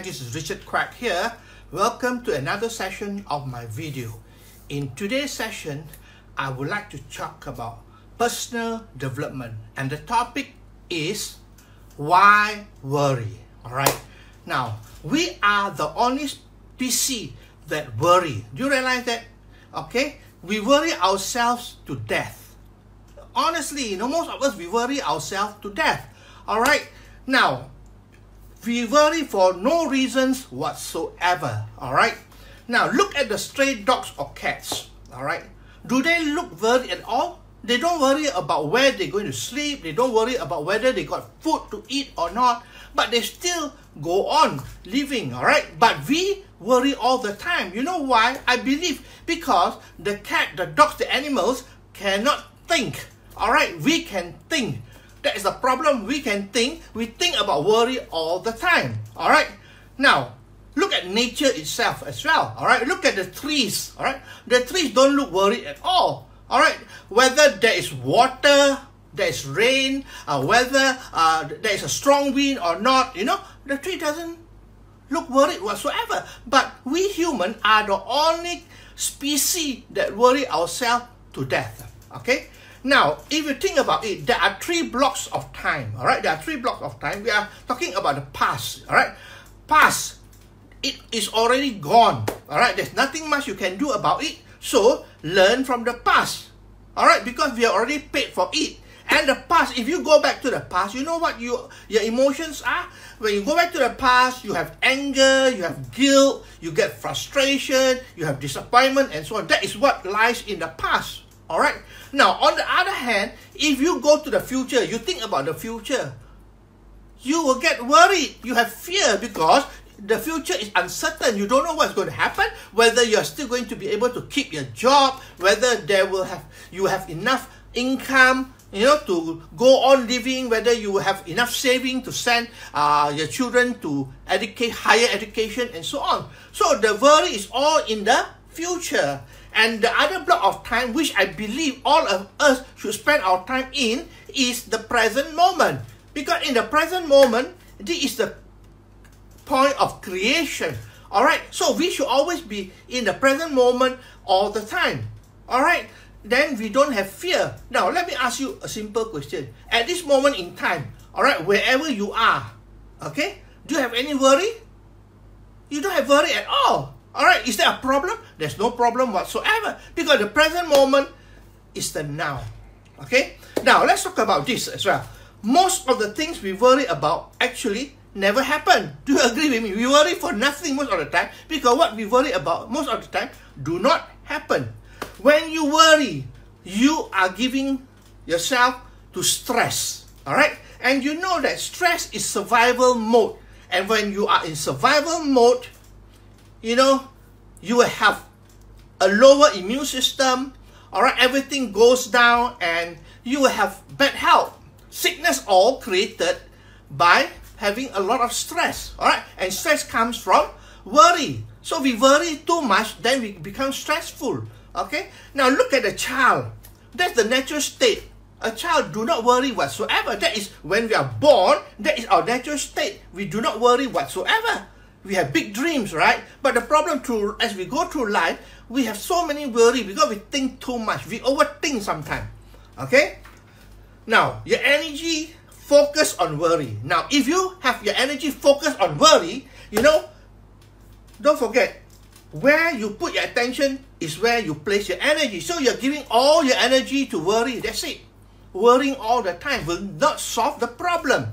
this is Richard Quek here. Welcome to another session of my video. In today's session, I would like to talk about personal development, and the topic is why worry. Alright, now we are the only species that worry. Do you realize that? Okay, we worry ourselves to death. Honestly, most of us, we worry ourselves to death. Alright, now we worry for no reasons whatsoever. Alright, now look at the stray dogs or cats. Alright, do they look worried at all? They don't worry about where they're going to sleep. They don't worry about whether they got food to eat or not, but they still go on living. Alright, but we worry all the time. You know why? I believe because the cat, the dogs, the animals cannot think. Alright, we can think. That is the problem. We can think. We think about worry all the time. Alright, now look at nature itself as well. Alright, look at the trees. Alright, the trees don't look worried at all. Alright, whether there is water, there is rain, whether there is a strong wind or not, the tree doesn't look worried whatsoever. But we humans are the only species that worry ourselves to death. Okay, now if you think about it, there are 3 blocks of time. Alright, there are 3 blocks of time. We are talking about the past. Alright, past, it is already gone. Alright, there's nothing much you can do about it. So learn from the past. Alright, because we are already paid for it. And the past, if you go back to the past, you know what your emotions are? When you go back to the past, you have anger, you have guilt, you get frustration, you have disappointment, and so on. That is what lies in the past. Alright, now on the other hand, if you go to the future, you think about the future, you will get worried. You have fear because the future is uncertain. You don't know what's going to happen, whether you are still going to be able to keep your job, whether you have enough income, to go on living, whether you have enough saving to send your children to higher education, and so on. So the worry is all in the future. And the other block of time, which I believe all of us should spend our time in, is the present moment. Because in the present moment, this is the point of creation. Alright, so we should always be in the present moment all the time. Alright, then we don't have fear. Now let me ask you a simple question. At this moment in time, alright, wherever you are, okay, do you have any worry? You don't have worry at all. Alright, is there a problem? There's no problem whatsoever, because the present moment is the now. Okay, now let's talk about this as well. Most of the things we worry about actually never happen. Do you agree with me? We worry for nothing most of the time, because what we worry about most of the time do not happen. When you worry, you are giving yourself to stress. Alright, and you know that stress is survival mode, and when you are in survival mode, you will have a lower immune system. Alright, everything goes down, and you will have bad health, sickness, all created by having a lot of stress. Alright, and stress comes from worry. So we worry too much, then we become stressful. Okay, now look at a child. That's the natural state. A child do not worry whatsoever. That is when we are born. That is our natural state. We do not worry whatsoever. We have big dreams, right? But the problem as we go through life, we have so many worry because we think too much. We overthink sometimes. Okay? Now, your energy focus on worry. Now, if you have your energy focused on worry, don't forget, where you put your attention is where you place your energy. So you're giving all your energy to worry. That's it. Worrying all the time will not solve the problem.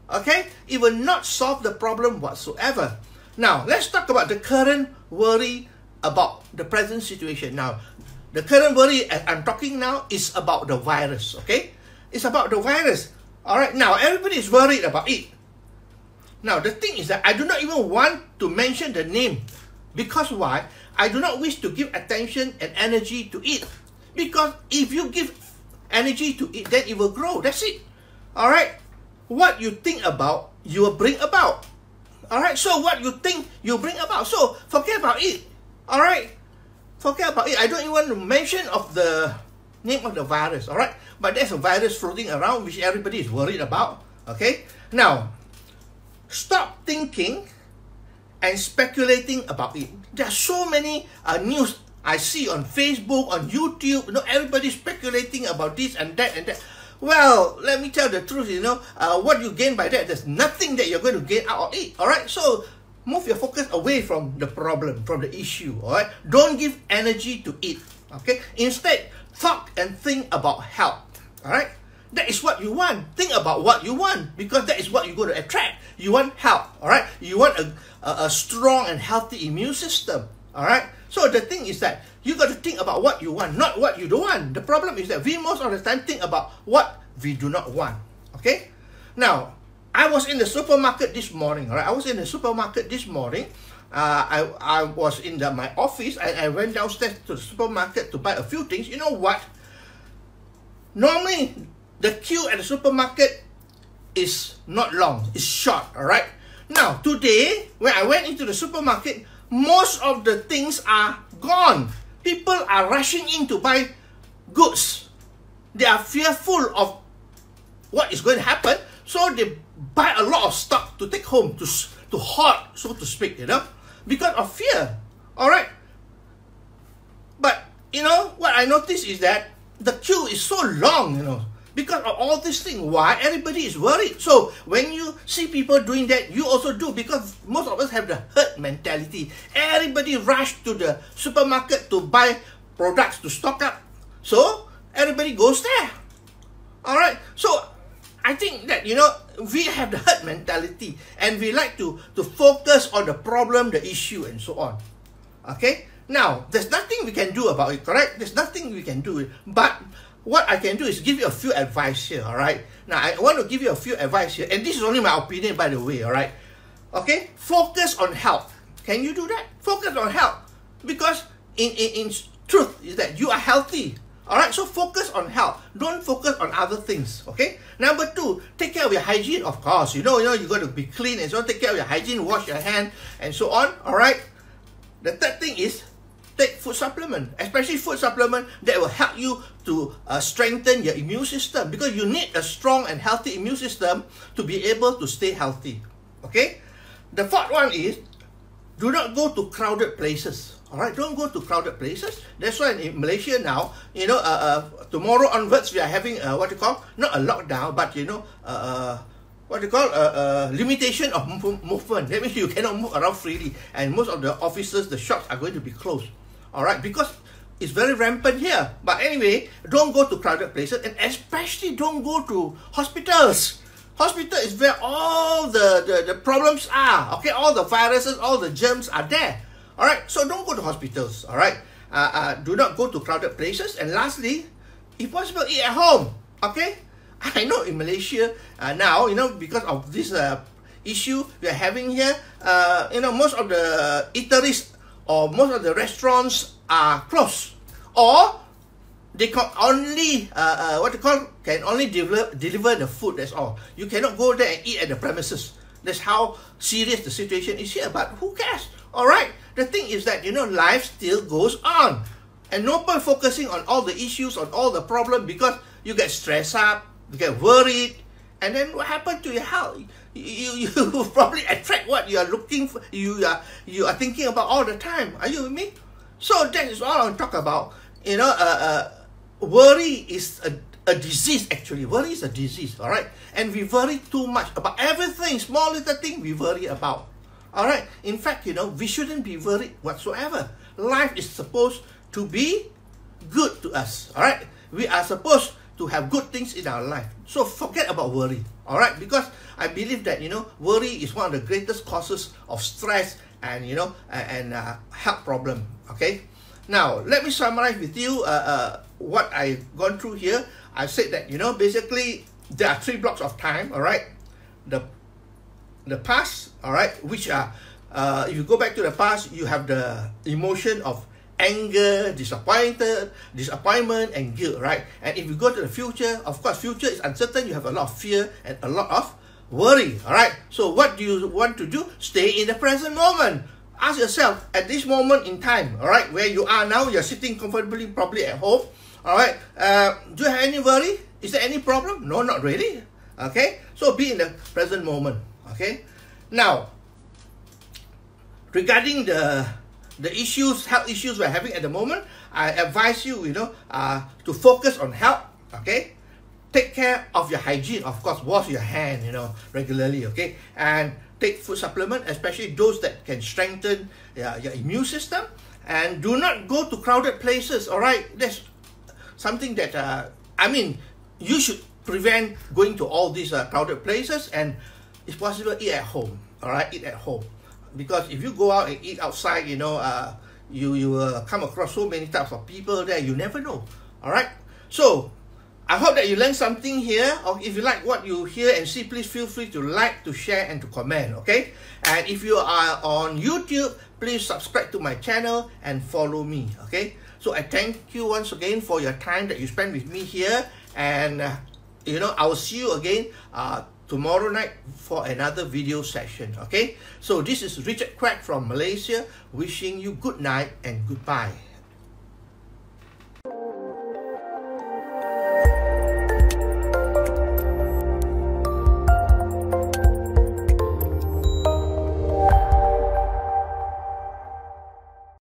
Okay? It will not solve the problem whatsoever. Now, let's talk about the current worry about the present situation. Now, the current worry as I'm talking now is about the virus. Okay? It's about the virus. Alright, now everybody is worried about it. Now, the thing is that I do not even want to mention the name. Because why? I do not wish to give attention and energy to it. Because if you give energy to it, then it will grow. That's it. Alright? What you think about, you will bring about. Alright? So what you think, you bring about. So forget about it. Alright? Forget about it. I don't even want to mention of the name of the virus. Alright? But there's a virus floating around which everybody is worried about. Okay? Now, stop thinking and speculating about it. There are so many news I see on Facebook, on YouTube, everybody speculating about this and that and that. Well, let me tell the truth, what you gain by that, there's nothing that you're going to gain out of it, all right? So move your focus away from the problem, from the issue, all right? Don't give energy to it, okay? Instead, talk and think about health, all right? That is what you want. Think about what you want, because that is what you're going to attract. You want health, all right? You want a strong and healthy immune system, all right? So the thing is that you got to think about what you want, not what you don't want. The problem is that we most of the time think about what we do not want, okay? Now, I was in the supermarket this morning, all right? I was in the supermarket this morning. I was in my office, and I went downstairs to the supermarket to buy a few things. You know what? Normally, the queue at the supermarket is not long, it's short, all right? Now, today, when I went into the supermarket, most of the things are gone. People are rushing in to buy goods. They are fearful of what is going to happen, so they buy a lot of stuff to take home, to hoard, so to speak, because of fear, all right? But, what I noticed is that the queue is so long, because of all these things. Why? Everybody is worried. So when you see people doing that, you also do, because most of us have the herd mentality. Everybody rush to the supermarket to buy products to stock up. So everybody goes there. All right. So I think that, we have the herd mentality, and we like to focus on the problem, the issue, and so on. Okay. Now, there's nothing we can do about it, correct? There's nothing we can do. But what I can do is give you a few advice here, all right? Now, I want to give you a few advice here, and this is only my opinion, by the way, all right? Okay? Focus on health. Can you do that? Focus on health. Because in truth is that you are healthy, all right? So focus on health. Don't focus on other things, okay? Number two, take care of your hygiene, of course. You got to be clean, and so take care of your hygiene, wash your hand, and so on, all right? The third thing is, take food supplement, especially food supplement that will help you to strengthen your immune system, because you need a strong and healthy immune system to be able to stay healthy. Okay? The fourth one is, do not go to crowded places. All right? Don't go to crowded places. That's why in Malaysia now, tomorrow onwards we are having not a lockdown, but limitation of movement. That means you cannot move around freely, and most of the offices, the shops are going to be closed. All right, because it's very rampant here. But anyway, don't go to crowded places, and especially don't go to hospitals. Hospital is where all the problems are. Okay, all the viruses, all the germs are there. All right, so don't go to hospitals. All right, do not go to crowded places. And lastly, if possible, eat at home. Okay, I know in Malaysia now, because of this issue we are having here, most of the eateries or most of the restaurants are closed, or they can only can only deliver the food. That's all. You cannot go there and eat at the premises. That's how serious the situation is here. But who cares? All right. The thing is that life still goes on, and no point focusing on all the issues, on all the problems, because you get stressed up, you get worried, and then what happened to your health? You probably attract what you are looking for. You are thinking about all the time. Are you with me? So that is all I want to talk about. Worry is a disease. Actually, worry is a disease. All right, and we worry too much about everything. Small little thing we worry about. All right. In fact, we shouldn't be worried whatsoever. Life is supposed to be good to us. All right. We are supposed to have good things in our life. So forget about worry, all right? Because I believe that, worry is one of the greatest causes of stress and, health problem, okay? Now, let me summarize with you what I've gone through here. I said that, basically, there are 3 blocks of time, all right? The past, all right, which are, if you go back to the past, you have the emotion of anger, disappointment, and guilt, right? And if you go to the future, of course, future is uncertain. You have a lot of fear and a lot of worry, all right? So what do you want to do? Stay in the present moment. Ask yourself, at this moment in time, all right, where you are now, you're sitting comfortably, probably at home, all right? Do you have any worry? Is there any problem? No, not really, okay? So be in the present moment, okay? Now, regarding the health issues we're having at the moment, I advise you, to focus on health, okay? Take care of your hygiene, of course, wash your hand, regularly, okay? And take food supplement, especially those that can strengthen your immune system. And do not go to crowded places, all right? That's something that, you should prevent going to all these crowded places, and if possible, eat at home, all right? Eat at home. Because if you go out and eat outside, you will come across so many types of people there, you never know, all right? So, I hope that you learned something here, or if you like what you hear and see, please feel free to like, to share, and to comment, okay? And if you are on YouTube, please subscribe to my channel and follow me, okay? So I thank you once again for your time that you spend with me here, and I will see you again tomorrow night for another video session, okay? So this is Richard Quek from Malaysia, wishing you good night and goodbye.